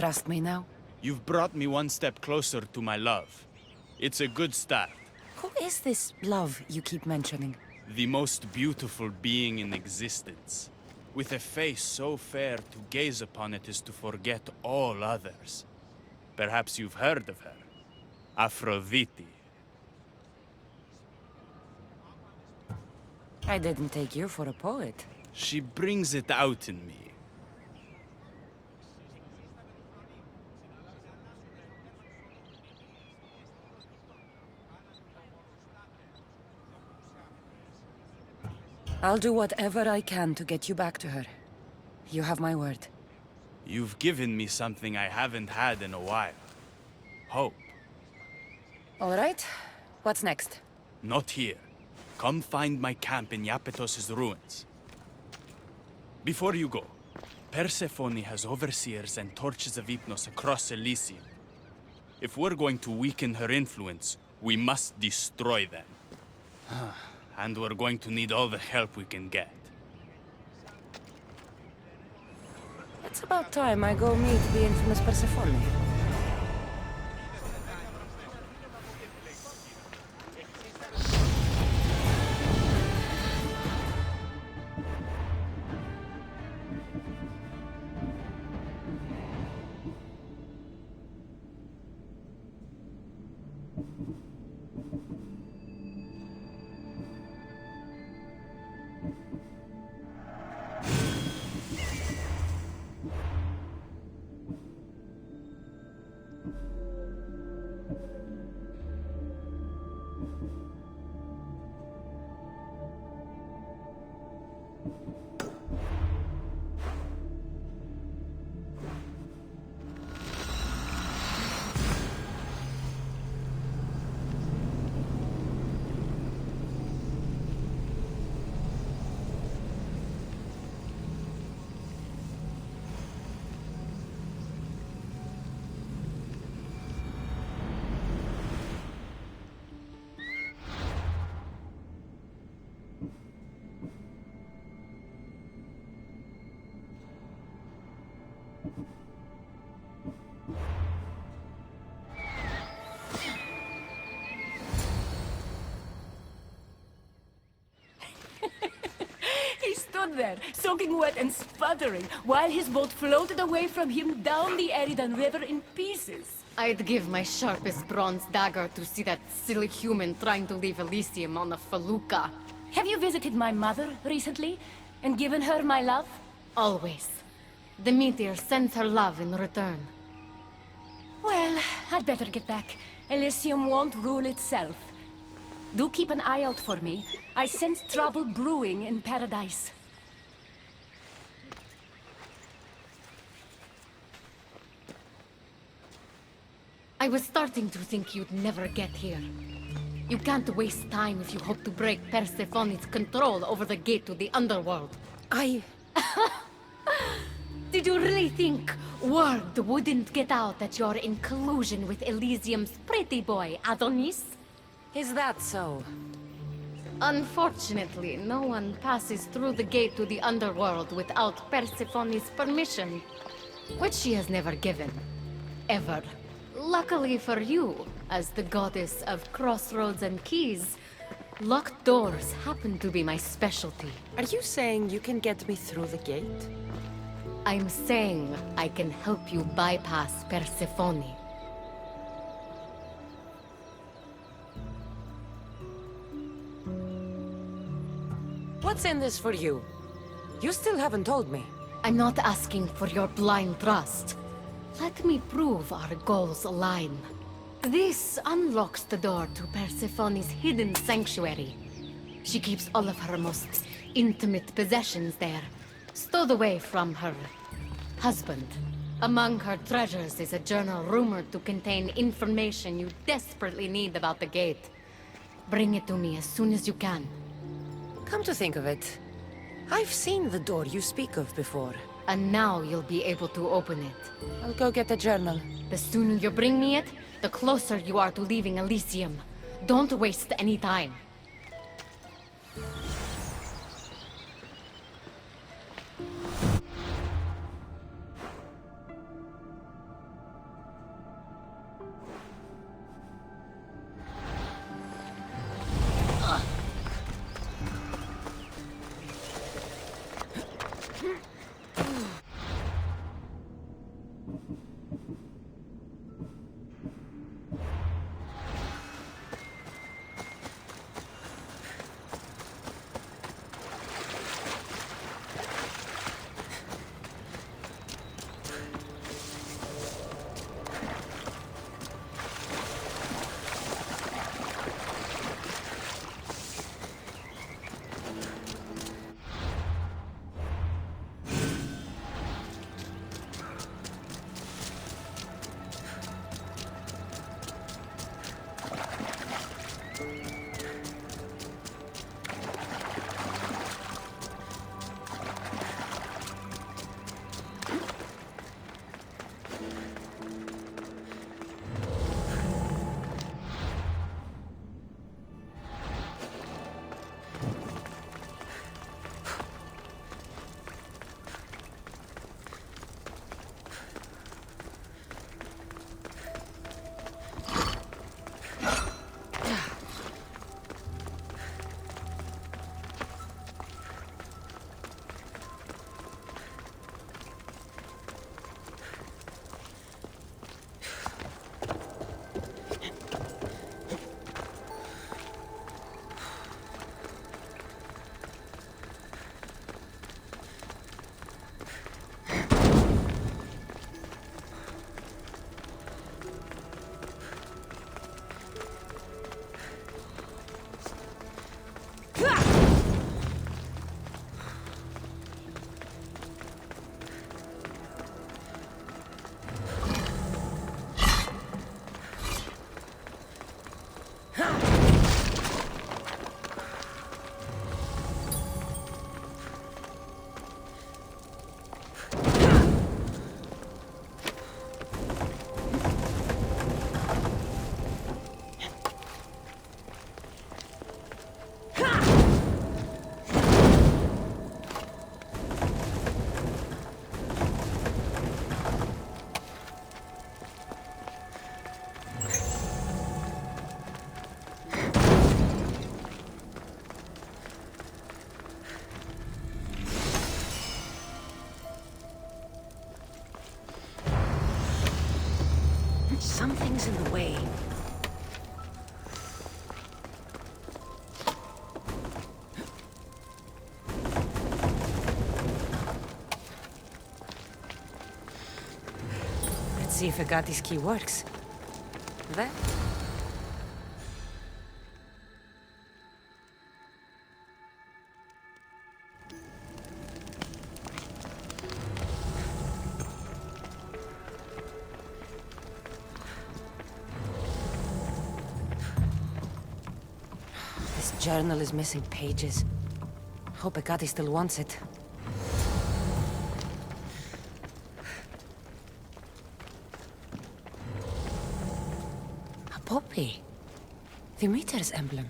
trust me now? You've brought me one step closer to my love. It's a good start. Who is this love you keep mentioning? The most beautiful being in existence. With a face so fair, to gaze upon it is to forget all others. Perhaps you've heard of her. Aphrodite. I didn't take you for a poet. She brings it out in me. I'll do whatever I can to get you back to her. You have my word. You've given me something I haven't had in a while. Hope. All right. What's next? Not here. Come find my camp in Iapetos' ruins. Before you go, Persephone has overseers and torches of Hypnos across Elysium. If we're going to weaken her influence, we must destroy them. And we're going to need all the help we can get. It's about time I go meet the infamous Persephone. He stood there, soaking wet and sputtering, while his boat floated away from him down the Eridan River in pieces. I'd give my sharpest bronze dagger to see that silly human trying to leave Elysium on a felucca. Have you visited my mother recently, and given her my love? Always. The meteor sends her love in return. Well, I'd better get back. Elysium won't rule itself. Do keep an eye out for me. I sense trouble brewing in paradise. I was starting to think you'd never get here. You can't waste time if you hope to break Persephone's control over the gate to the underworld. Did you really think word wouldn't get out that you're in collusion with Elysium's pretty boy, Adonis? Is that so? Unfortunately, no one passes through the gate to the underworld without Persephone's permission, which she has never given. Ever. Luckily for you, as the goddess of crossroads and keys, locked doors happen to be my specialty. Are you saying you can get me through the gate? I'm saying I can help you bypass Persephone. What's in this for you? You still haven't told me. I'm not asking for your blind trust. Let me prove our goals align. This unlocks the door to Persephone's hidden sanctuary. She keeps all of her most intimate possessions there, stowed away from her husband. Among her treasures is a journal rumored to contain information you desperately need about the gate. Bring it to me as soon as you can. Come to think of it, I've seen the door you speak of before. And now you'll be able to open it. I'll go get the journal. The sooner you bring me it, the closer you are to leaving Elysium. Don't waste any time. Something's in the way. Let's see if Hekate's key works. There. This journal is missing pages. Hope Hekate still wants it. A poppy. The meter's emblem.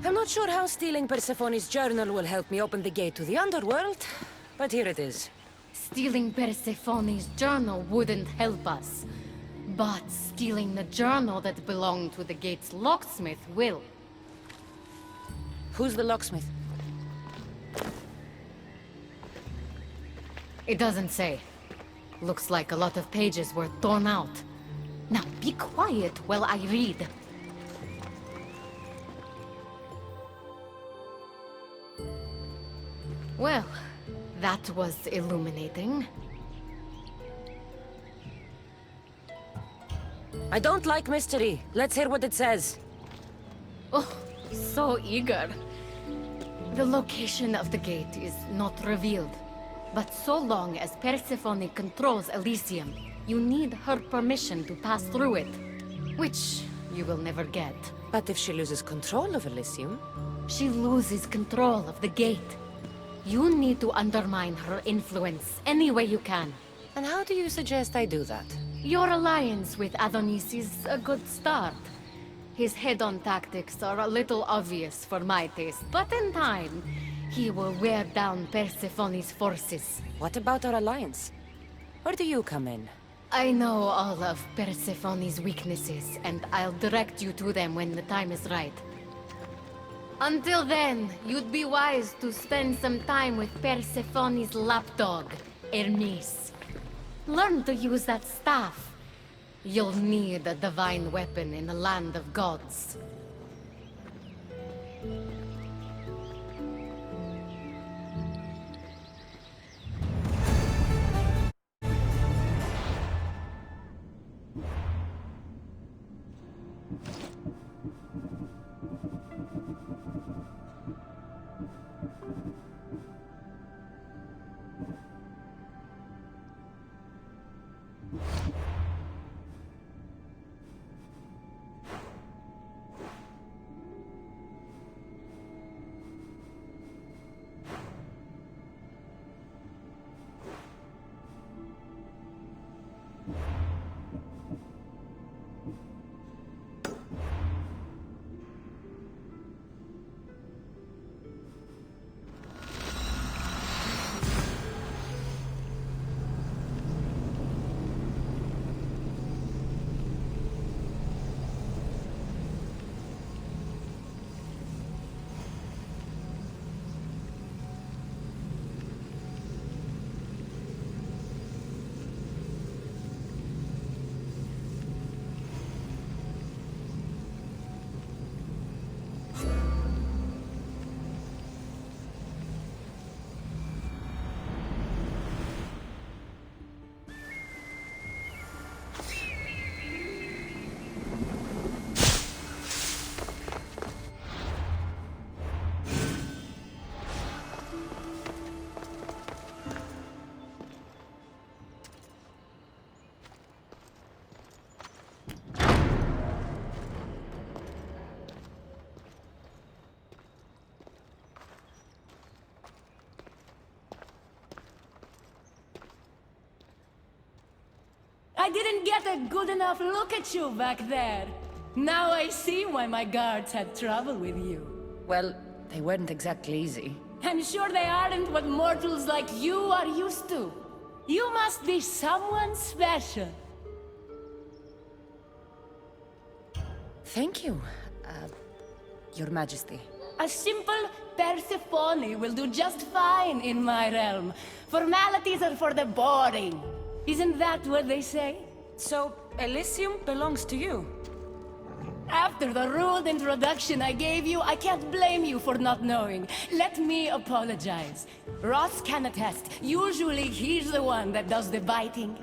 I'm not sure how stealing Persephone's journal will help me open the gate to the underworld, but here it is. Stealing Persephone's journal wouldn't help us. But stealing the journal that belonged to the gate's locksmith will. Who's the locksmith? It doesn't say. Looks like a lot of pages were torn out. Now be quiet while I read. Well, that was illuminating. I don't like mystery. Let's hear what it says. Oh, so eager. The location of the gate is not revealed. But so long as Persephone controls Elysium, you need her permission to pass through it. Which you will never get. But if she loses control of Elysium? She loses control of the gate. You need to undermine her influence any way you can. And how do you suggest I do that? Your alliance with Adonis is a good start. His head-on tactics are a little obvious for my taste, but in time, he will wear down Persephone's forces. What about our alliance? Where do you come in? I know all of Persephone's weaknesses, and I'll direct you to them when the time is right. Until then, you'd be wise to spend some time with Persephone's lapdog, Hermes. Learn to use that staff. You'll need a divine weapon in the land of gods. I didn't get a good enough look at you back there. Now I see why my guards had trouble with you. Well, they weren't exactly easy. I'm sure they aren't what mortals like you are used to. You must be someone special. Thank you, Your Majesty. A simple Persephone will do just fine in my realm. Formalities are for the boring. Isn't that what they say? So, Elysium belongs to you? After the rude introduction I gave you, I can't blame you for not knowing. Let me apologize. Ross can attest. Usually he's the one that does the biting.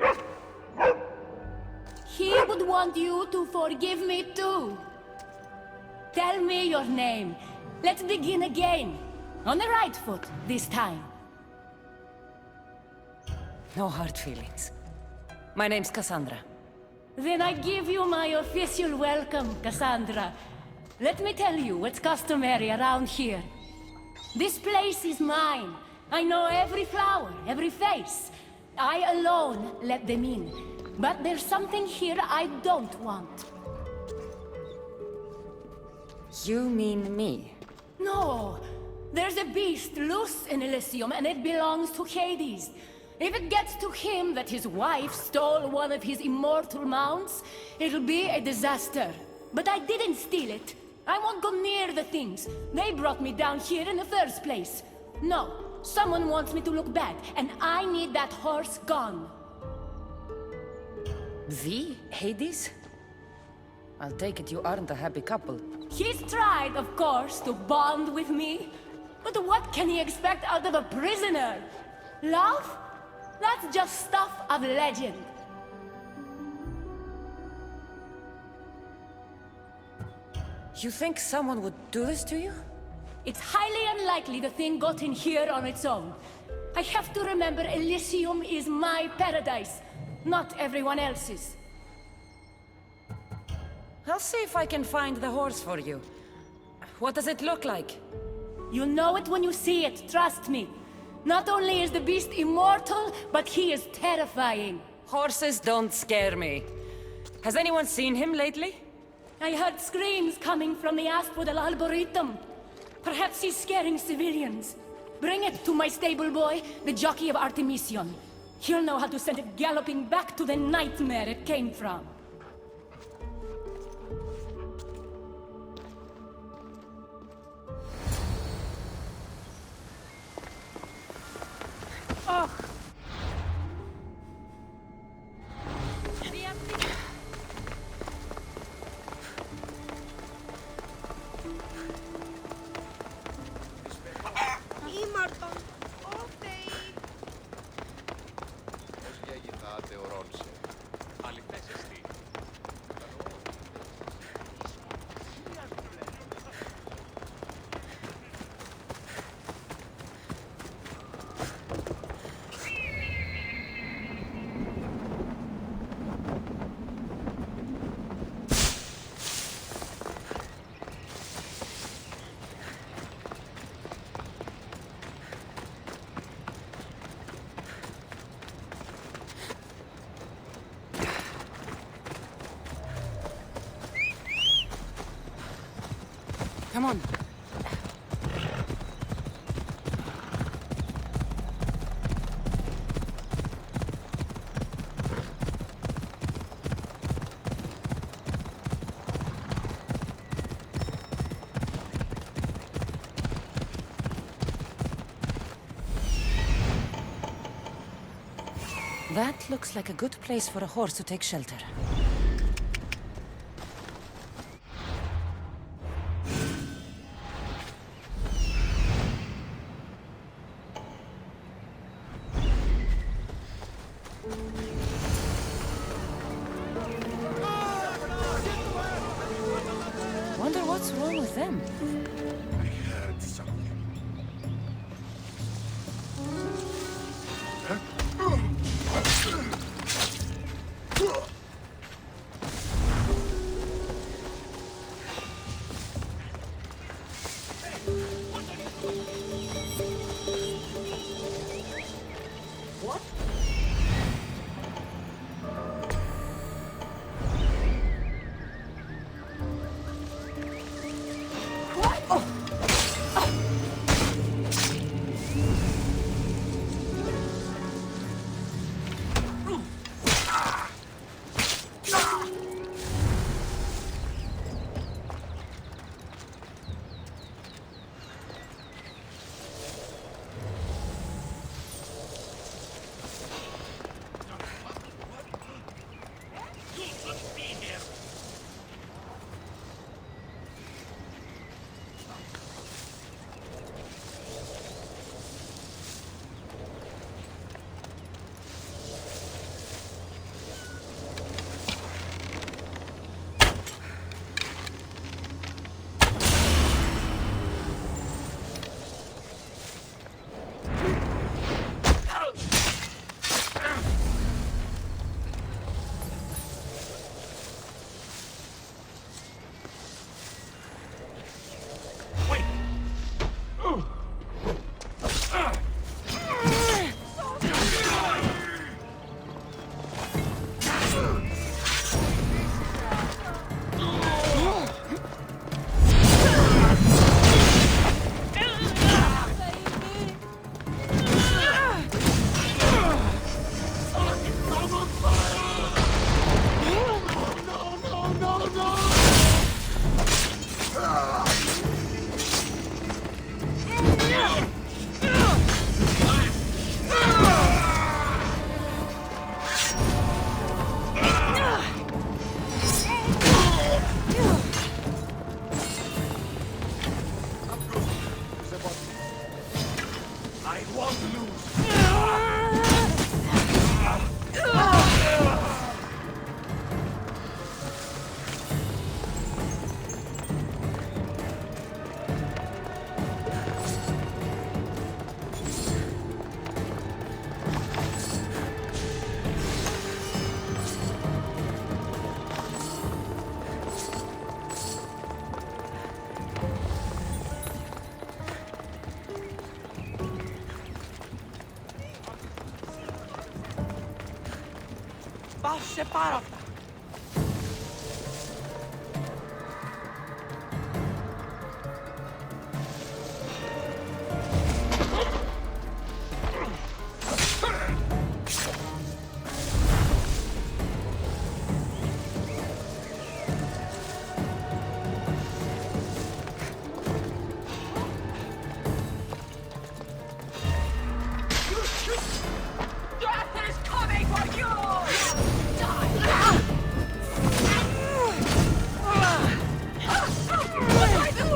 He would want you to forgive me too. Tell me your name. Let's begin again. On the right foot, this time. No hard feelings. My name's Cassandra. Then I give you my official welcome, Cassandra. Let me tell you what's customary around here. This place is mine. I know every flower, every face. I alone let them in. But there's something here I don't want. You mean me? No! There's a beast loose in Elysium, and it belongs to Hades. If it gets to him that his wife stole one of his immortal mounts, it'll be a disaster. But I didn't steal it. I won't go near the things. They brought me down here in the first place. No, someone wants me to look bad, and I need that horse gone. The Hades? I'll take it you aren't a happy couple. He's tried, of course, to bond with me. But what can he expect out of a prisoner? Love? That's just stuff of legend. You think someone would do this to you? It's highly unlikely the thing got in here on its own. I have to remember Elysium is my paradise, not everyone else's. I'll see if I can find the horse for you. What does it look like? You'll know it when you see it, trust me. Not only is the beast immortal, but he is terrifying. Horses don't scare me. Has anyone seen him lately? I heard screams coming from the Asphodel Arboretum. Perhaps he's scaring civilians. Bring it to my stable boy, the jockey of Artemision. He'll know how to send it galloping back to the nightmare it came from. Come on. That looks like a good place for a horse to take shelter. Wonder what's wrong with them? I heard something. Πάσε πάρα αυτά. Death is coming for you! What do I do?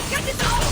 Get it out!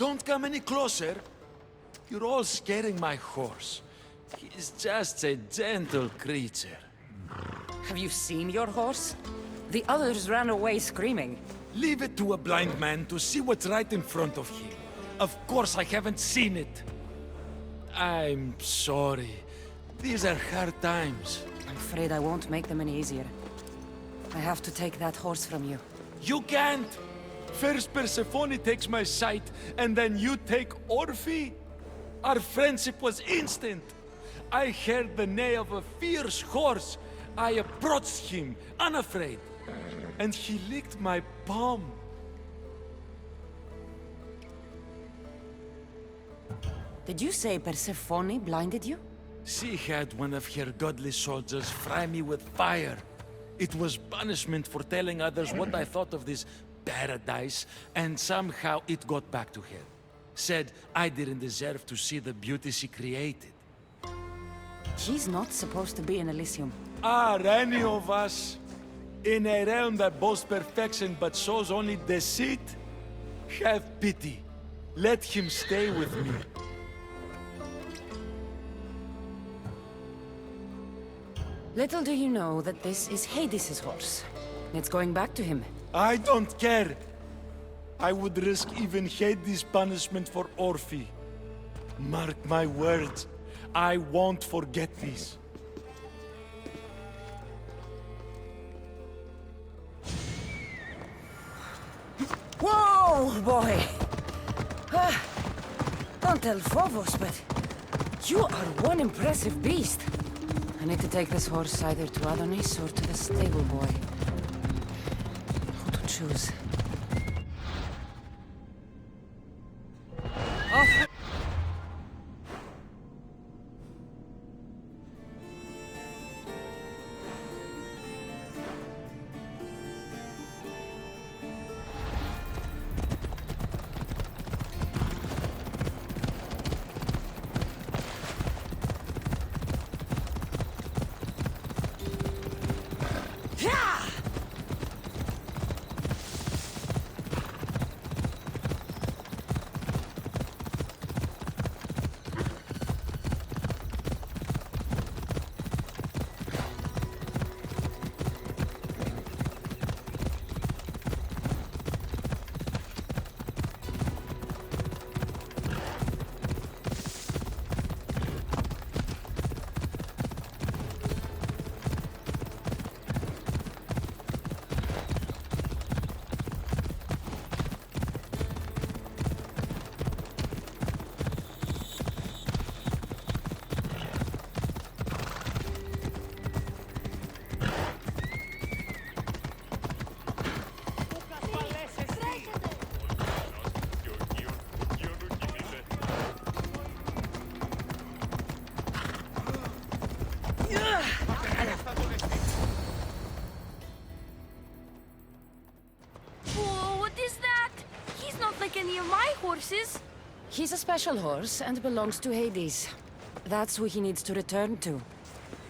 Don't come any closer. You're all scaring my horse. He's just a gentle creature. Have you seen your horse? The others ran away screaming. Leave it to a blind man to see what's right in front of him. Of course I haven't seen it. I'm sorry. These are hard times. I'm afraid I won't make them any easier. I have to take that horse from you. You can't! First Persephone takes my sight, and then you take Orphe? Our friendship was instant. I heard the neigh of a fierce horse. I approached him, unafraid. And he licked my palm. Did you say Persephone blinded you? She had one of her godly soldiers fry me with fire. It was punishment for telling others what I thought of this paradise, and somehow it got back to her. Said I didn't deserve to see the beauty she created. She's not supposed to be in Elysium. Are any of us in a realm that boasts perfection but shows only deceit? Have pity. Let him stay with me. Little do you know that this is Hades' horse. It's going back to him. I don't care. I would risk even Hades' punishment for Orphe. Mark my words, I won't forget this. Whoa, boy! Don't tell Phobos, but you are one impressive beast. I need to take this horse either to Adonis or to the stable boy. Who to choose? He's a special horse and belongs to Hades. That's who he needs to return to.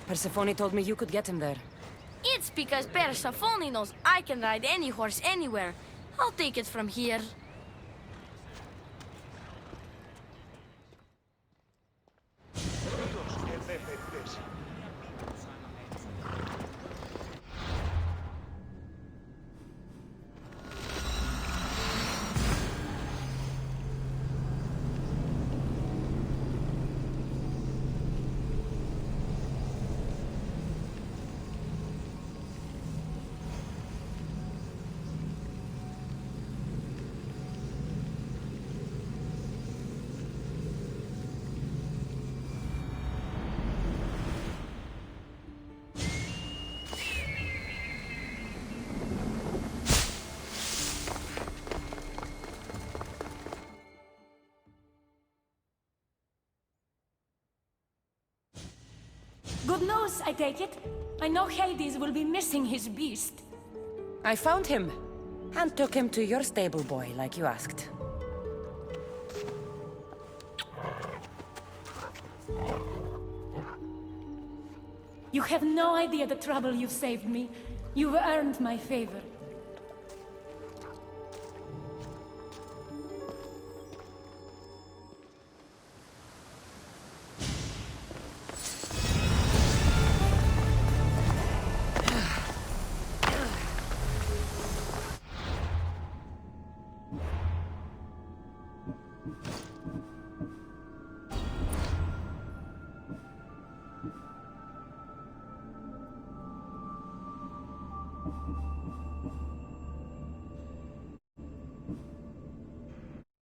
Persephone told me you could get him there. It's because Persephone knows I can ride any horse anywhere. I'll take it from here. Good news, I take it. I know Hades will be missing his beast. I found him, and took him to your stable boy, like you asked. You have no idea the trouble you've saved me. You've earned my favor.